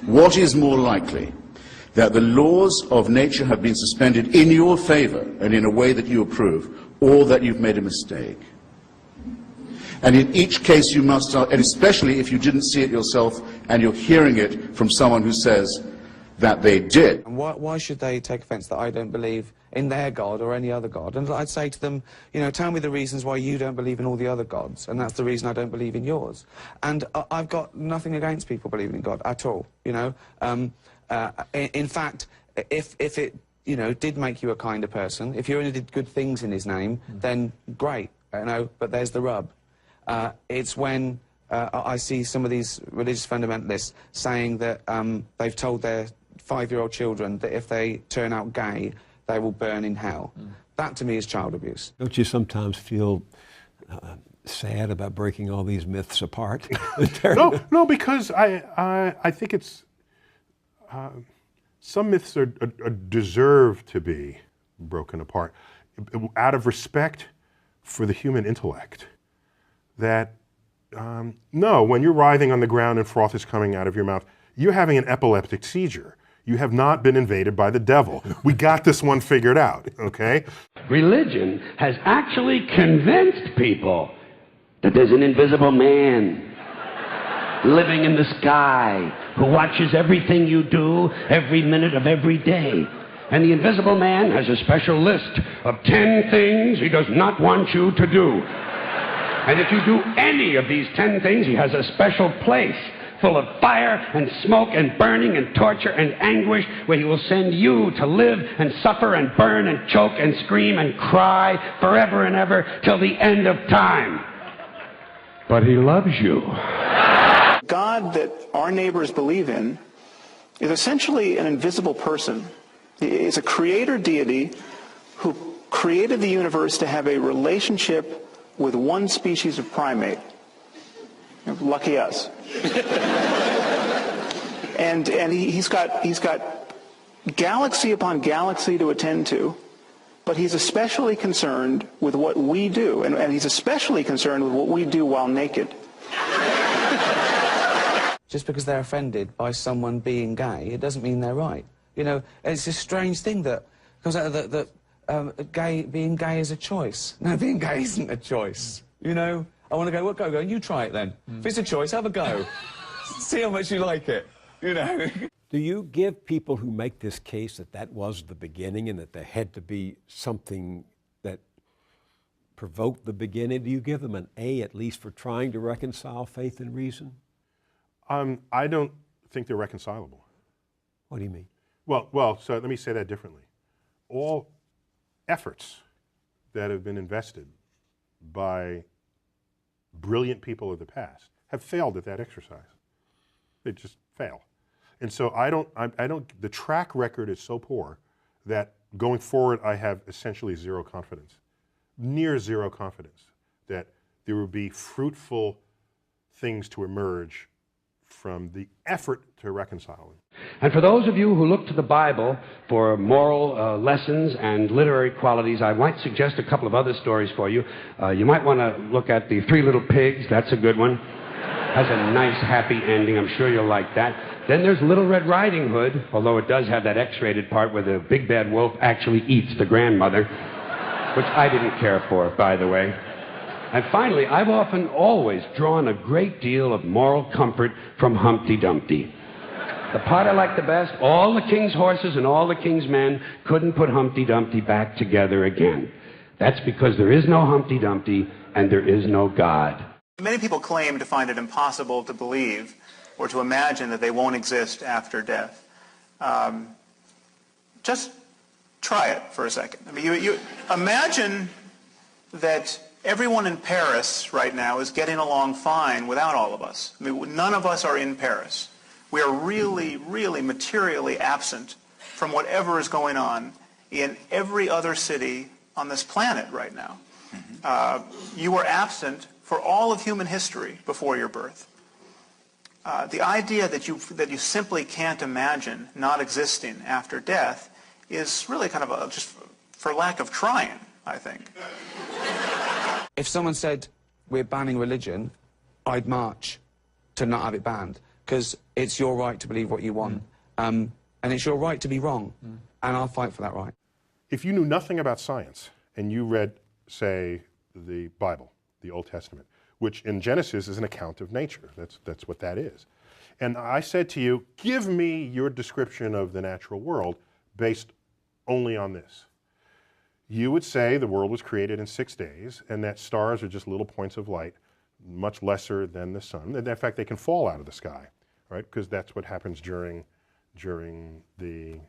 What is more likely? That the laws of nature have been suspended in your favor and in a way that you approve, or that you've made a mistake. And in each case you must, and especially if you didn't see it yourself and you're hearing it from someone who says that they did. And why should they take offence that I don't believe in their God or any other God? And I'd say to them, you know, tell me the reasons why you don't believe in all the other gods, and that's the reason I don't believe in yours. And I've got nothing against people believing in God at all, you know. In fact, if it, you know, did make you a kinder person, if you only did good things in his name, then great, you know, but there's the rub. It's when I see some of these religious fundamentalists saying that they've told their 5-year-old children that if they turn out gay, they will burn in hell. That, to me, is child abuse. Don't you sometimes feel sad about breaking all these myths apart? No, because I think it's... some myths deserve to be broken apart out of respect for the human intellect. That, no, when you're writhing on the ground and froth is coming out of your mouth, you're having an epileptic seizure. You have not been invaded by the devil. We got this one figured out, okay? Religion has actually convinced people that there's an invisible man living in the sky who watches everything you do every minute of every day. And the invisible man has a special list of 10 things he does not want you to do. And if you do any of these 10 things, he has a special place full of fire and smoke and burning and torture and anguish where he will send you to live and suffer and burn and choke and scream and cry forever and ever till the end of time. But he loves you. God that our neighbors believe in is essentially an invisible person. He is a creator deity who created the universe to have a relationship with one species of primate. Lucky us. and he's got galaxy upon galaxy to attend to, but he's especially concerned with what we do, and he's especially concerned with what we do while naked. Just because they're offended by someone being gay, it doesn't mean they're right. You know, it's a strange thing that comes out of that being gay is a choice. No, being gay isn't a choice. You know, I want to go, well, go, you try it then. If it's a choice, have a go. See how much you like it, you know. Do you give people who make this case that that was the beginning and that there had to be something that provoked the beginning, do you give them an A at least for trying to reconcile faith and reason? I don't think they're reconcilable. What do you mean? Well, so let me say that differently. All efforts that have been invested by brilliant people of the past have failed at that exercise. They just fail. And so the track record is so poor that going forward I have essentially zero confidence, near zero confidence, that there will be fruitful things to emerge from the effort to reconcile them. And for those of you who look to the Bible for moral lessons and literary qualities, I might suggest a couple of other stories for you. You might want to look at The Three Little Pigs. That's a good one. Has a nice, happy ending. I'm sure you'll like that. Then there's Little Red Riding Hood, although it does have that X-rated part where the big bad wolf actually eats the grandmother, which I didn't care for, by the way. And finally, I've often always drawn a great deal of moral comfort from Humpty Dumpty. The part I like the best, all the king's horses and all the king's men couldn't put Humpty Dumpty back together again. That's because there is no Humpty Dumpty and there is no God. Many people claim to find it impossible to believe or to imagine that they won't exist after death. Just try it for a second. I mean, you imagine that everyone in Paris right now is getting along fine without all of us. I mean, none of us are in Paris. We are really, really materially absent from whatever is going on in every other city on this planet right now. You were absent for all of human history before your birth. The idea that you simply can't imagine not existing after death is really kind of just for lack of trying, I think. If someone said, we're banning religion, I'd march to not have it banned. Because It's your right to believe what you want. And it's your right to be wrong. And I'll fight for that right. If you knew nothing about science and you read, say, the Bible, the Old Testament, which in Genesis is an account of nature, that's what that is. And I said to you, give me your description of the natural world based only on this. You would say the world was created in 6 days and that stars are just little points of light, much lesser than the sun. And in fact, they can fall out of the sky, right? Because that's what happens during the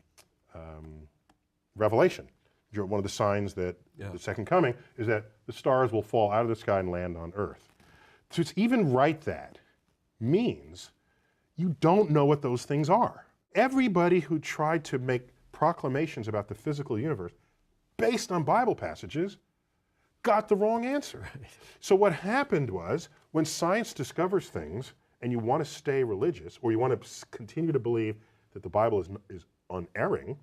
Revelation. One of the signs that the second coming is that the stars will fall out of the sky and land on earth. So to even write that means you don't know what those things are. Everybody who tried to make proclamations about the physical universe based on Bible passages got the wrong answer. So what happened was, when science discovers things and you want to stay religious, or you want to continue to believe that the Bible is unerring,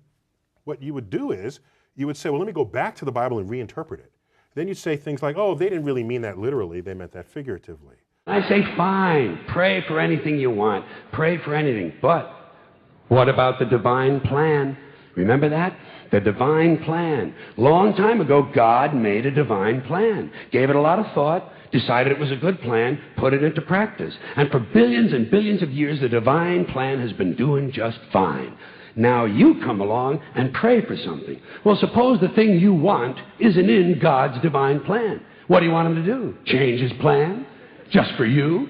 what you would do is, you would say, well, let me go back to the Bible and reinterpret it. Then you'd say things like, oh, they didn't really mean that literally, they meant that figuratively. I say, fine, pray for anything you want, pray for anything, but what about the divine plan? Remember that? The divine plan. Long time ago, God made a divine plan, gave it a lot of thought, decided it was a good plan, put it into practice. And for billions and billions of years, the divine plan has been doing just fine. Now you come along and pray for something. Well, suppose the thing you want isn't in God's divine plan. What do you want him to do? Change his plan? Just for you?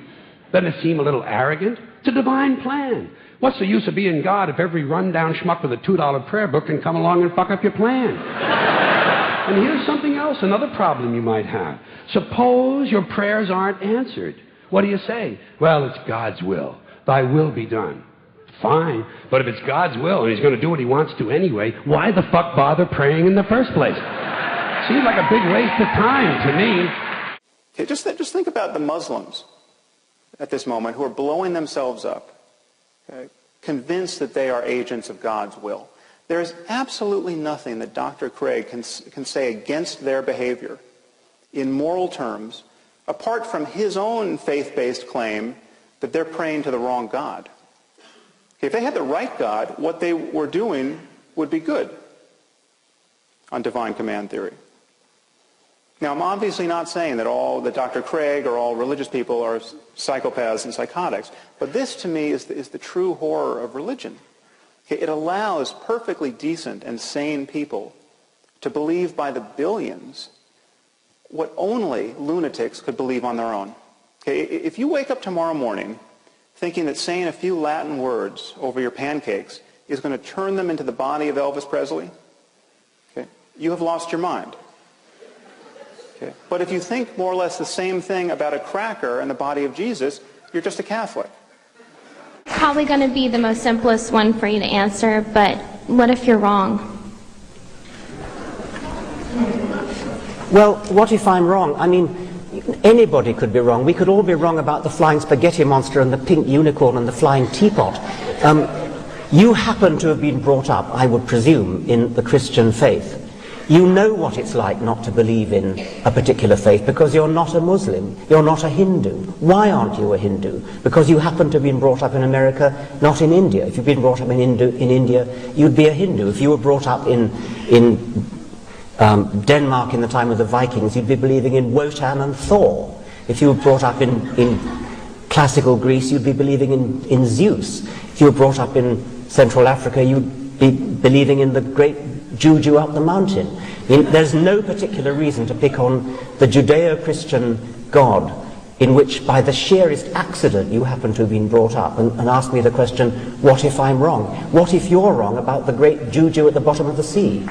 Doesn't it seem a little arrogant? It's a divine plan. What's the use of being God if every rundown schmuck with a $2 prayer book can come along and fuck up your plan? And here's something else, another problem you might have. Suppose your prayers aren't answered. What do you say? Well, it's God's will. Thy will be done. Fine, but if it's God's will and he's going to do what he wants to anyway, why the fuck bother praying in the first place? Seems like a big waste of time to me. Okay, just think about the Muslims at this moment who are blowing themselves up, okay, convinced that they are agents of God's will. There is absolutely nothing that Dr. Craig can say against their behavior in moral terms, apart from his own faith-based claim that they're praying to the wrong God. If they had the right God, what they were doing would be good on divine command theory. Now, I'm obviously not saying that Dr. Craig or all religious people are psychopaths and psychotics, but this to me is the true horror of religion. Okay, it allows perfectly decent and sane people to believe by the billions what only lunatics could believe on their own. Okay, if you wake up tomorrow morning thinking that saying a few Latin words over your pancakes is going to turn them into the body of Elvis Presley, okay, you have lost your mind. Okay. But if you think more or less the same thing about a cracker and the body of Jesus, you're just a Catholic. Probably going to be the most simplest one for you to answer, but what if you're wrong? Well, what if I'm wrong? I mean, anybody could be wrong. We could all be wrong about the flying spaghetti monster and the pink unicorn and the flying teapot. You happen to have been brought up, I would presume, in the Christian faith. You know what it's like not to believe in a particular faith because you're not a Muslim, you're not a Hindu. Why aren't you a Hindu? Because you happen to have been brought up in America, not in India. If you've been brought up in India, you'd be a Hindu. If you were brought up in Denmark in the time of the Vikings, you'd be believing in Wotan and Thor. If you were brought up in classical Greece, you'd be believing in Zeus. If you were brought up in Central Africa, you'd be believing in the great Juju up the mountain. I mean, there's no particular reason to pick on the Judeo-Christian God in which by the sheerest accident you happen to have been brought up and ask me the question, what if I'm wrong? What if you're wrong about the great Juju at the bottom of the sea?